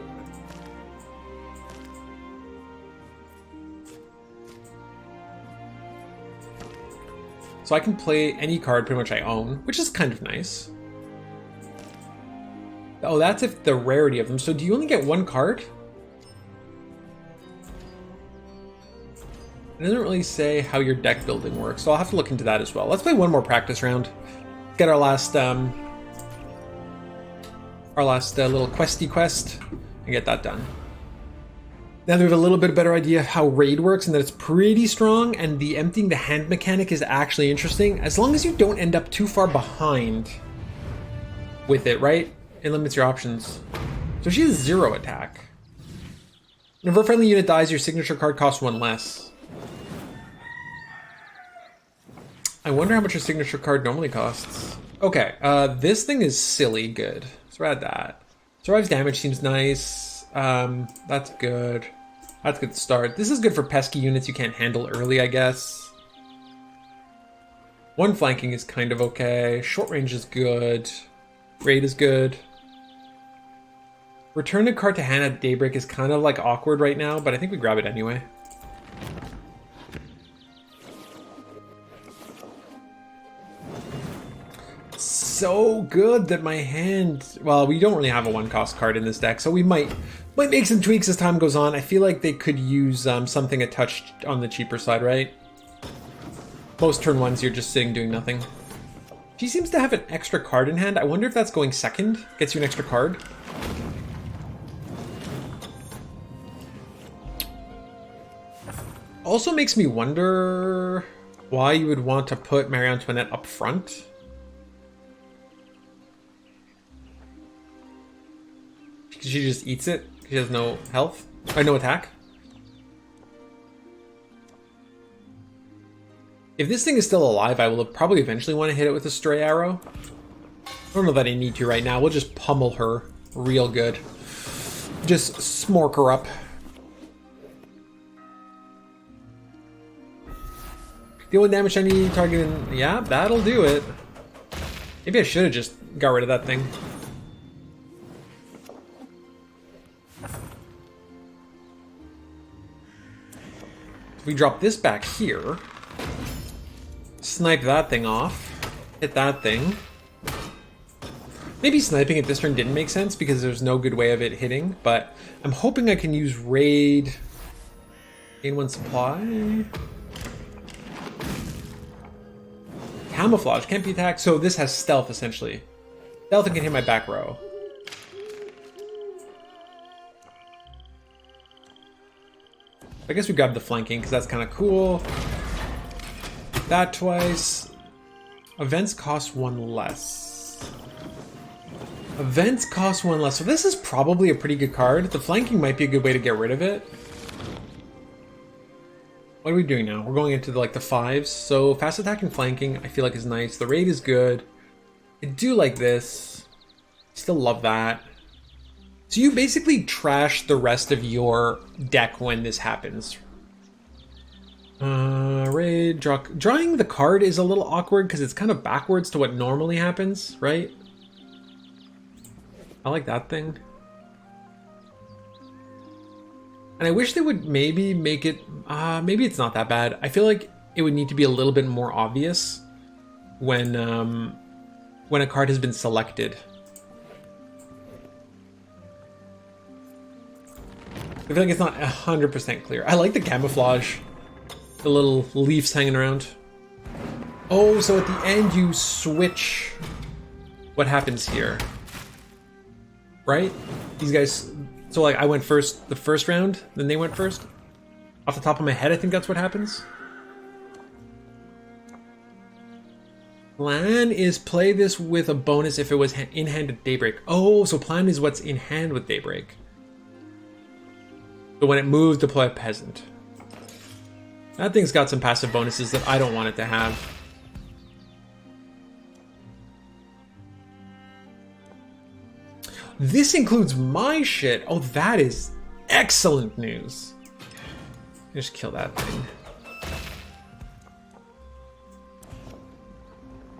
So I can play any card pretty much I own, which is kind of nice. Oh, that's if the rarity of them. So do you only get 1 card? It doesn't really say how your deck building works, so I'll have to look into that as well. Let's play 1 more practice round. Get our last little questy quest and get that done. Now that we have a little bit better idea of how raid works and that it's pretty strong, and the emptying the hand mechanic is actually interesting, as long as you don't end up too far behind with it, right? It limits your options. So she has 0 attack. Whenever a friendly unit dies, your signature card costs 1 less. I wonder how much your signature card normally costs. Okay, this thing is silly good. Let's add that. Survives damage seems nice. That's good. That's a good start. This is good for pesky units you can't handle early, I guess. 1 flanking is kind of okay. Short range is good. Raid is good. Return a card to hand at daybreak is kind of like awkward right now, but I think we grab it anyway. so good that my hand... Well, we don't really have a one-cost card in this deck, so we might make some tweaks as time goes on. I feel like they could use something a touch on the cheaper side, right? Most turn ones, you're just sitting doing nothing. She seems to have an extra card in hand. I wonder if that's going second. Gets you an extra card. Also makes me wonder why you would want to put Marie Antoinette up front. She just eats it. She has no health. Or no attack. If this thing is still alive, I will probably eventually want to hit it with a stray arrow. I don't know that I need to right now. We'll just pummel her real good. Just smork her up. Deal with damage any target and yeah, that'll do it. Maybe I should have just got rid of that thing. If we drop this back here, snipe that thing off, hit that thing. Maybe sniping at this turn didn't make sense because there's no good way of it hitting, but I'm hoping I can use raid, gain 1 supply. Camouflage can't be attacked, so this has stealth essentially. Stealth and can hit my back row. I guess we grab the flanking because that's kind of cool. That twice. Events cost 1 less. Events cost 1 less. So this is probably a pretty good card. The flanking might be a good way to get rid of it. What are we doing now? We're going into the 5s. So fast attack and flanking I feel like is nice. The raid is good. I do like this. Still love that. So you basically trash the rest of your deck when this happens. Raid, drawing the card is a little awkward because it's kind of backwards to what normally happens, right? I like that thing. And I wish they would maybe make it, maybe it's not that bad. I feel like it would need to be a little bit more obvious when a card has been selected. I feel like it's not 100% clear. I like the camouflage. The little leaves hanging around. Oh, so at the end you switch what happens here. Right? These guys... So like I went first the first round, then they went first? Off the top of my head, I think that's what happens. Plan is play this with a bonus if it was in hand at Daybreak. Oh, so plan is what's in hand with Daybreak. So when it moves, deploy a peasant. That thing's got some passive bonuses that I don't want it to have. This includes my shit. Oh, that is excellent news. Just kill that thing.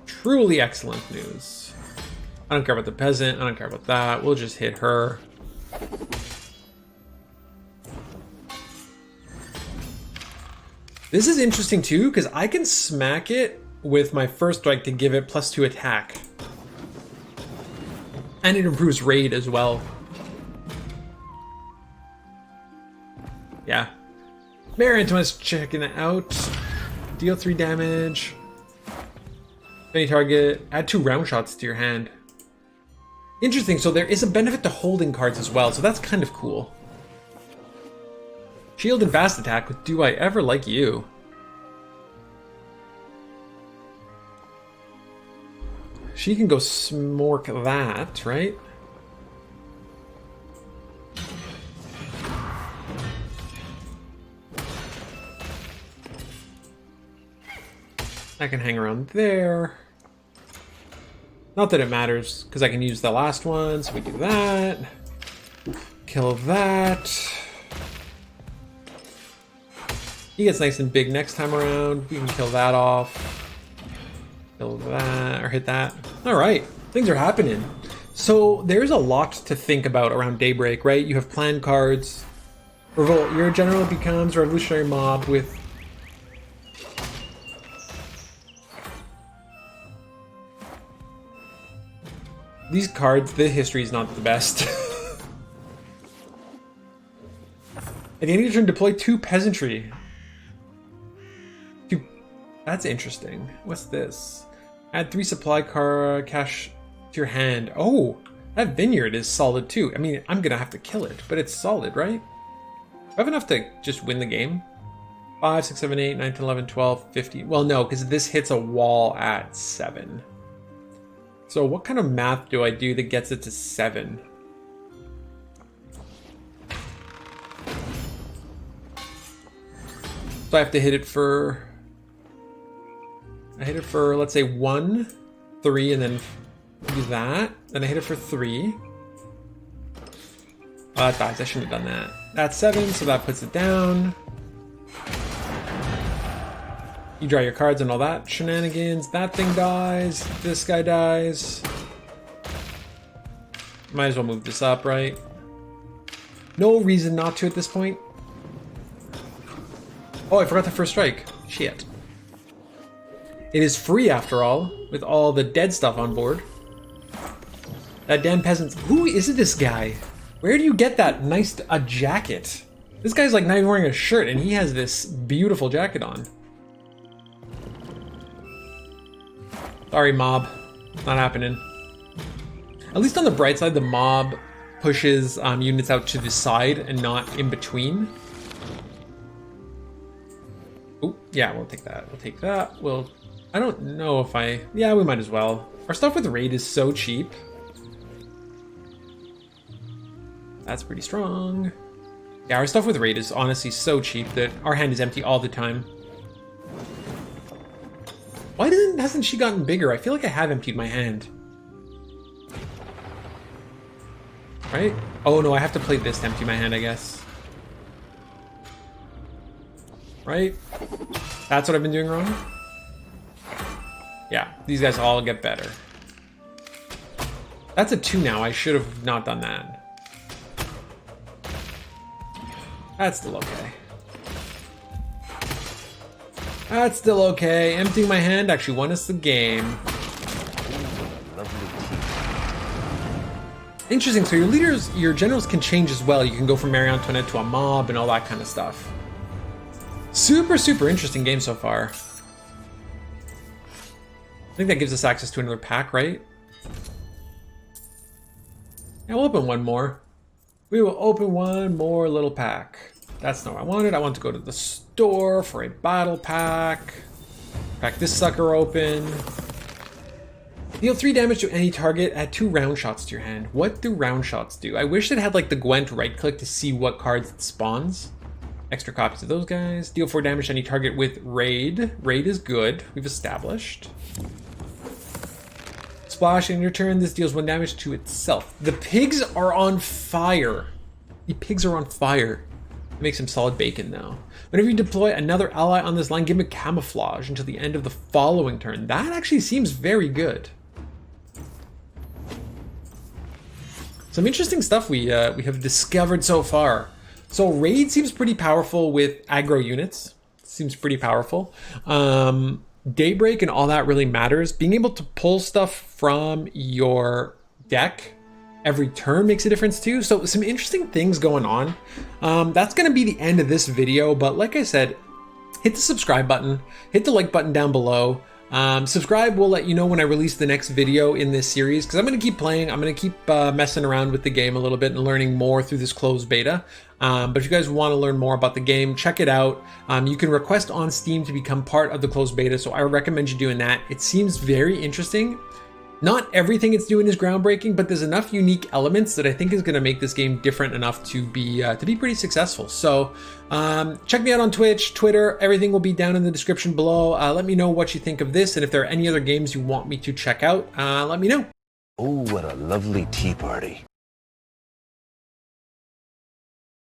Truly excellent news. I don't care about the peasant. I don't care about that. We'll just hit her. This is interesting too, because I can smack it with my first strike to give it +2 attack. And it improves raid as well. Yeah. Marie Antoinette's checking it out. Deal 3 damage. Any target. Add 2 round shots to your hand. Interesting, so there is a benefit to holding cards as well, so that's kind of cool. Shield and fast attack with Do I Ever Like You? She can go smork that, right? I can hang around there. Not that it matters, because I can use the last one, so we do that. Kill that. He gets nice and big next time around. We can kill that off. Kill that, or hit that. Alright, things are happening. So there's a lot to think about around Daybreak, right? You have plan cards. Revolt, your general becomes a revolutionary mob with... These cards, the history is not the best. At the end of your turn, deploy 2 peasantry. That's interesting. What's this? Add 3 supply car cash to your hand. Oh, that vineyard is solid too. I mean, I'm gonna have to kill it, but it's solid, right? Do I have enough to just win the game? 5, 6, 7, 8, 9, 10, 11, 12, 15. Well, no, because this hits a wall at 7. So what kind of math do I do that gets it to 7? So I have to hit it for... I hit it for, let's say, 1, 3, and then do that. Then I hit it for 3. Oh, that dies. I shouldn't have done that. That's 7, so that puts it down. You draw your cards and all that shenanigans. That thing dies. This guy dies. Might as well move this up, right? No reason not to at this point. Oh, I forgot the first strike. Shit. It is free after all, with all the dead stuff on board. That damn peasant. Who is this guy? Where do you get that nice jacket? This guy's like not even wearing a shirt and he has this beautiful jacket on. Sorry, mob. Not happening. At least on the bright side, the mob pushes units out to the side and not in between. Oh, yeah, we'll take that. We'll take that. I don't know if yeah, we might as well. Our stuff with raid is so cheap. That's pretty strong. Yeah, our stuff with raid is honestly so cheap that our hand is empty all the time. Why hasn't she gotten bigger? I feel like I have emptied my hand. Right? Oh no, I have to play this to empty my hand, I guess. Right? That's what I've been doing wrong? Yeah, these guys all get better. That's a 2 now. I should have not done that. That's still okay. That's still okay. Emptying my hand actually won us the game. Interesting, so your leaders, your generals can change as well. You can go from Marie Antoinette to a mob and all that kind of stuff. Super, super interesting game so far. I think that gives us access to another pack, right? Yeah, we'll open one more. We will open one more little pack. That's not what I wanted. I want to go to the store for a battle pack. Crack this sucker open. Deal 3 damage to any target, add 2 round shots to your hand. What do round shots do? I wish it had like the Gwent right click to see what cards it spawns. Extra copies of those guys. Deal 4 damage to any target with raid. Raid is good, we've established. Splash in your turn, this deals 1 damage to itself. The pigs are on fire. The pigs are on fire. It makes him solid bacon now. Whenever you deploy another ally on this line, give him a camouflage until the end of the following turn. That actually seems very good. Some interesting stuff we have discovered so far. So raid seems pretty powerful with aggro units. Seems pretty powerful. Daybreak and all that really matters. Being able to pull stuff from your deck every turn makes a difference too. So some interesting things going on. That's going to be the end of this video. But like I said, hit the subscribe button, hit the like button down below. Subscribe will let you know when I release the next video in this series, because I'm going to keep playing. I'm going to keep messing around with the game a little bit and learning more through this closed beta. But if you guys want to learn more about the game, check it out. You can request on Steam to become part of the closed beta, so I recommend you doing that. It seems very interesting. Not everything it's doing is groundbreaking, but there's enough unique elements that I think is going to make this game different enough to be pretty successful. So check me out on Twitch, Twitter, everything will be down in the description below. Let me know what you think of this, and if there are any other games you want me to check out, let me know. Oh, what a lovely tea party.